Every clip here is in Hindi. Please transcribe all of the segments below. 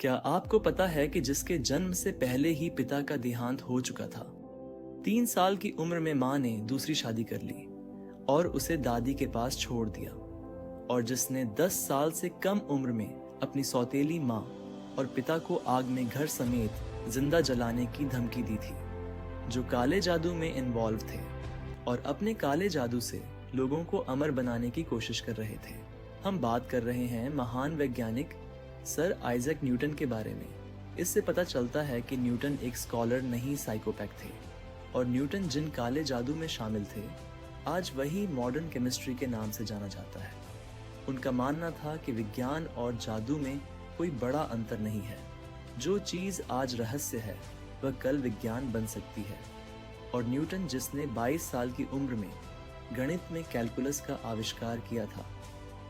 क्या आपको पता है कि जिसके जन्म से पहले ही पिता का देहांत हो चुका था, 3 साल की उम्र में माँ ने दूसरी शादी कर ली और उसे दादी के पास छोड़ दिया, और जिसने 10 साल से कम उम्र में अपनी सौतेली माँ और पिता को आग में घर समेत जिंदा जलाने की धमकी दी थी, जो काले जादू में इन्वॉल्व थे और अपने काले जादू से लोगों को अमर बनाने की कोशिश कर रहे थे। हम बात कर रहे हैं महान वैज्ञानिक सर आइजैक न्यूटन के बारे में। इससे पता चलता है कि न्यूटन एक स्कॉलर नहीं साइकोपैथ थे, और न्यूटन जिन काले जादू में शामिल थे, आज वही मॉडर्न केमिस्ट्री के नाम से जाना जाता है। उनका मानना था कि विज्ञान और जादू में कोई बड़ा अंतर नहीं है। जो चीज़ आज रहस्य है वह कल विज्ञान बन सकती है। और न्यूटन, जिसने 22 साल की उम्र में गणित में कैलकुलस का आविष्कार किया था,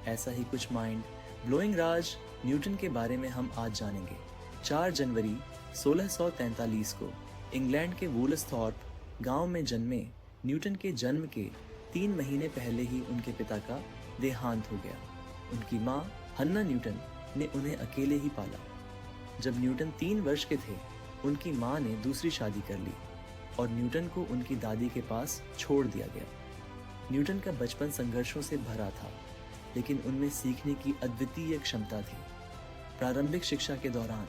ऐसा ही कुछ माइंड ब्लोइंग राज न्यूटन के बारे में हम आज जानेंगे। 4 जनवरी 1643 को इंग्लैंड के वुलस्थॉर्प गांव में जन्मे न्यूटन के जन्म के 3 महीने पहले ही उनके पिता का देहांत हो गया। उनकी माँ हन्ना न्यूटन ने उन्हें अकेले ही पाला। जब न्यूटन 3 वर्ष के थे, उनकी माँ ने दूसरी शादी कर ली और न्यूटन को उनकी दादी के पास छोड़ दिया गया। न्यूटन का बचपन संघर्षों से भरा था, लेकिन उनमें सीखने की अद्वितीय क्षमता थी। प्रारंभिक शिक्षा के दौरान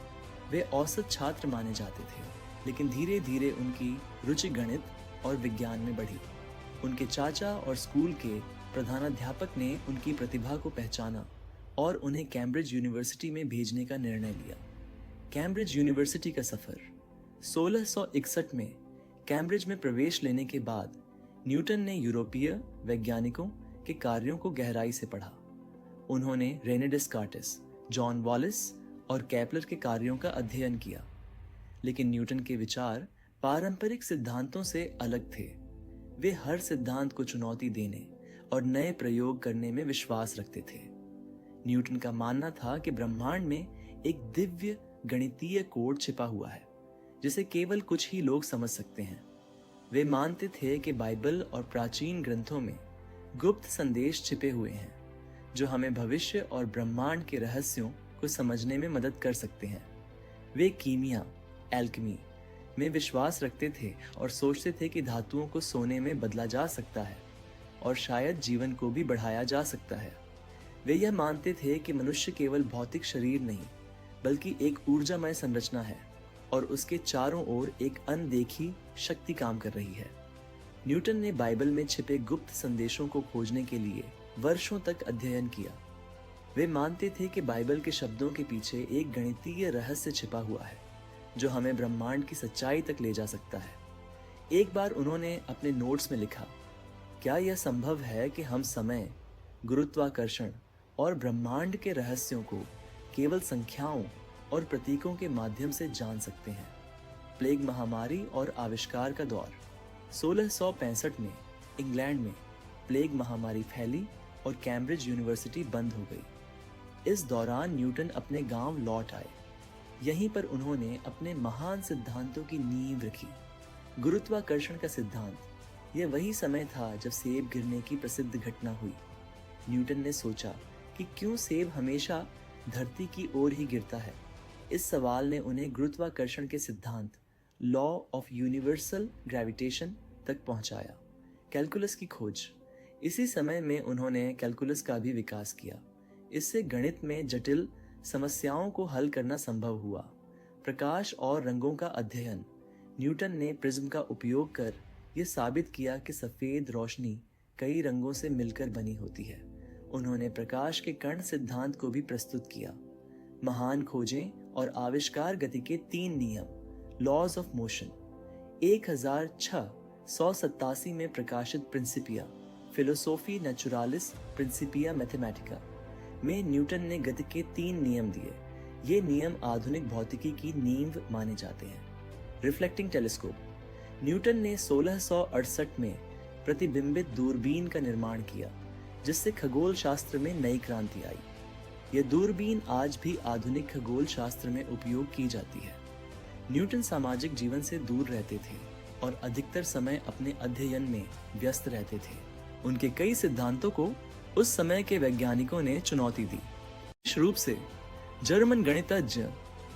वे औसत छात्र माने जाते थे, लेकिन धीरे धीरे उनकी रुचि गणित और विज्ञान में बढ़ी। उनके चाचा और स्कूल के प्रधानाध्यापक ने उनकी प्रतिभा को पहचाना और उन्हें कैम्ब्रिज यूनिवर्सिटी में भेजने का निर्णय लिया। कैम्ब्रिज यूनिवर्सिटी का सफर 1661 में कैम्ब्रिज में प्रवेश लेने के बाद न्यूटन ने यूरोपीय वैज्ञानिकों के कार्यों को गहराई से पढ़ा। उन्होंने रेने डेस्कार्टिस, जॉन वॉलिस और केपलर के कार्यों का अध्ययन किया, लेकिन न्यूटन के विचार पारंपरिक सिद्धांतों से अलग थे। वे हर सिद्धांत को चुनौती देने और नए प्रयोग करने में विश्वास रखते थे। न्यूटन का मानना था कि ब्रह्मांड में एक दिव्य गणितीय कोड छिपा हुआ है, जिसे केवल कुछ ही लोग समझ सकते हैं। वे मानते थे कि बाइबल और प्राचीन ग्रंथों में गुप्त संदेश छिपे हुए हैं, जो हमें भविष्य और ब्रह्मांड के रहस्यों को समझने में मदद कर सकते हैं। वे कीमिया, एल्केमी में विश्वास रखते थे और सोचते थे कि धातुओं को सोने में बदला जा सकता है और शायद जीवन को भी बढ़ाया जा सकता है। वे यह मानते थे कि मनुष्य केवल भौतिक शरीर नहीं, बल्कि एक ऊर्जामय संरचना है और उसके चारों ओर एक अनदेखी शक्ति काम कर रही है। न्यूटन ने बाइबल में छिपे गुप्त संदेशों को खोजने के लिए वर्षों तक अध्ययन किया। वे मानते थे कि बाइबल के शब्दों के पीछे एक गणितीय रहस्य छिपा हुआ है, जो हमें ब्रह्मांड की सच्चाई तक ले जा सकता है। एक बार उन्होंने अपने नोट्स में लिखा, क्या यह संभव है कि हम समय, गुरुत्वाकर्षण और ब्रह्मांड के रहस्यों को केवल संख्याओं और प्रतीकों के माध्यम से जान सकते हैं। प्लेग महामारी और आविष्कार का दौर 1665 में इंग्लैंड में प्लेग महामारी फैली और कैम्ब्रिज यूनिवर्सिटी बंद हो गई। इस दौरान न्यूटन अपने गांव लौट आए। यहीं पर उन्होंने अपने महान सिद्धांतों की नींव रखी। गुरुत्वाकर्षण का सिद्धांत, यह वही समय था जब सेब गिरने की प्रसिद्ध घटना हुई। न्यूटन ने सोचा कि क्यों सेब हमेशा धरती की ओर ही गिरता है। इस सवाल ने उन्हें गुरुत्वाकर्षण के सिद्धांत, लॉ ऑफ यूनिवर्सल ग्रेविटेशन तक पहुंचाया। कैलकुलस की खोज, इसी समय में उन्होंने कैलकुलस का भी विकास किया। इससे गणित में जटिल समस्याओं को हल करना संभव हुआ। प्रकाश और रंगों का अध्ययन, न्यूटन ने प्रिज्म का उपयोग कर यह साबित किया कि सफेद रोशनी कई रंगों से मिलकर बनी होती है। उन्होंने प्रकाश के कण सिद्धांत को भी प्रस्तुत किया। महान खोजें और आविष्कार, गति के 3 नियम, लॉज ऑफ मोशन। 1687 में प्रकाशित प्रिंसिपिया फिलोसोफी नेचुरालिस प्रिंसिपिया मैथमेटिका में न्यूटन ने गति के 3 नियम दिए। ये नियम आधुनिक भौतिकी की नींव माने जाते हैं। रिफ्लेक्टिंग टेलीस्कोप, न्यूटन ने 1668 में प्रतिबिंबित दूरबीन का निर्माण किया, जिससे खगोल शास्त्र में नई क्रांति आई। यह दूरबीन आज भी आधुनिक खगोल शास्त्र में उपयोग की जाती है। न्यूटन सामाजिक जीवन से दूर रहते थे और अधिकतर समय अपने अध्ययन में व्यस्त रहते थे। उनके कई सिद्धांतों को उस समय के वैज्ञानिकों ने चुनौती दी। विशेष रूप से जर्मन गणितज्ञ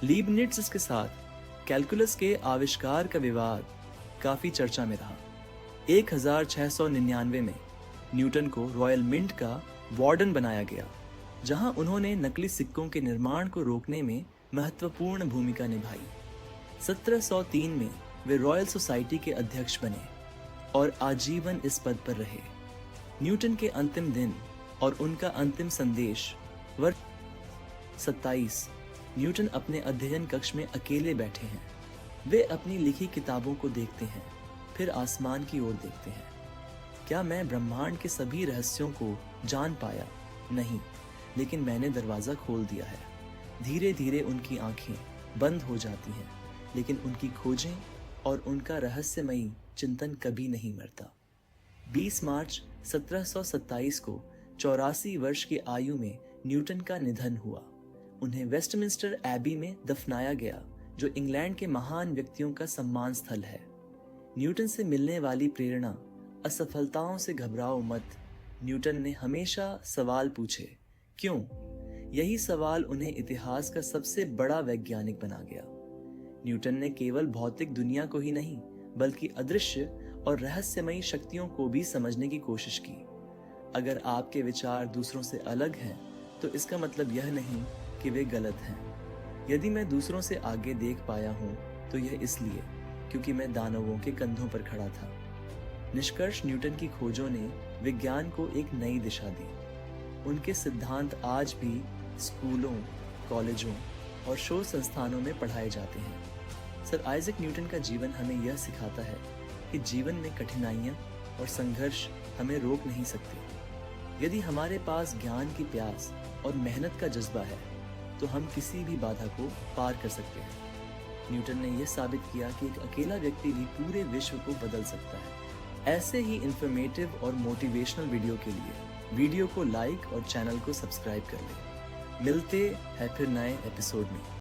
लीबनिट्ज़ के साथ कैलकुलस के आविष्कार का विवाद काफी चर्चा में रहा। 1699 में न्यूटन को रॉयल मिंट का वार्डन बनाया गया, जहां उन्होंने नकली सिक्कों के निर्माण को रोकने में महत्वपूर्ण भूमिका निभाई। 1703 में वे रॉयल सोसाइटी के अध्यक्ष बने और आजीवन इस पद पर रहे। न्यूटन के अंतिम दिन और उनका अंतिम संदेश वर्ष 27। न्यूटन अपने अध्ययन कक्ष में अकेले बैठे हैं। वे अपनी लिखी किताबों को देखते हैं, फिर आसमान की ओर देखते हैं। क्या मैं ब्रह्मांड के सभी रहस्यों को जान पाया? नहीं, लेकिन मैंने दरवाजा खोल दिया है। धीरे धीरे उनकी आंखें बंद हो जाती हैं, लेकिन उनकी खोजें और उनका रहस्यमयी चिंतन कभी नहीं मरता। 20 मार्च 1727 को 84 वर्ष की आयु में न्यूटन का निधन हुआ। उन्हें वेस्टमिंस्टर एबी में दफनाया गया, जो इंग्लैंड के महान व्यक्तियों का सम्मान स्थल है। न्यूटन से मिलने वाली प्रेरणा: असफलताओं से घबराओ मत। न्यूटन ने हमेशा सवाल पूछे, क्यों? यही सवाल उन्हें इतिहास का सबसे बड़ा वैज्ञानिक बना गया। न्यूटन ने केवल भौतिक दुनिया को ही नहीं, बल्कि अदृश्य और रहस्यमयी शक्तियों को भी समझने की कोशिश की। अगर आपके विचार दूसरों से अलग हैं, तो इसका मतलब यह नहीं कि वे गलत हैं। यदि मैं दूसरों से आगे देख पाया हूं, तो यह इसलिए क्योंकि मैं दानवों के कंधों पर खड़ा था। निष्कर्ष: न्यूटन की खोजों ने विज्ञान को एक नई दिशा दी। उनके सिद्धांत आज भी स्कूलों, कॉलेजों और शोध संस्थानों में पढ़ाए जाते हैं। सर आइजैक न्यूटन का जीवन हमें यह सिखाता है कि जीवन में कठिनाइयाँ और संघर्ष हमें रोक नहीं सकते। यदि हमारे पास ज्ञान की प्यास और मेहनत का जज्बा है, तो हम किसी भी बाधा को पार कर सकते हैं। न्यूटन ने यह साबित किया कि एक अकेला व्यक्ति भी पूरे विश्व को बदल सकता है। ऐसे ही इंफॉर्मेटिव और मोटिवेशनल वीडियो के लिए वीडियो को लाइक और चैनल को सब्सक्राइब कर लें। मिलते हैं फिर नए एपिसोड में।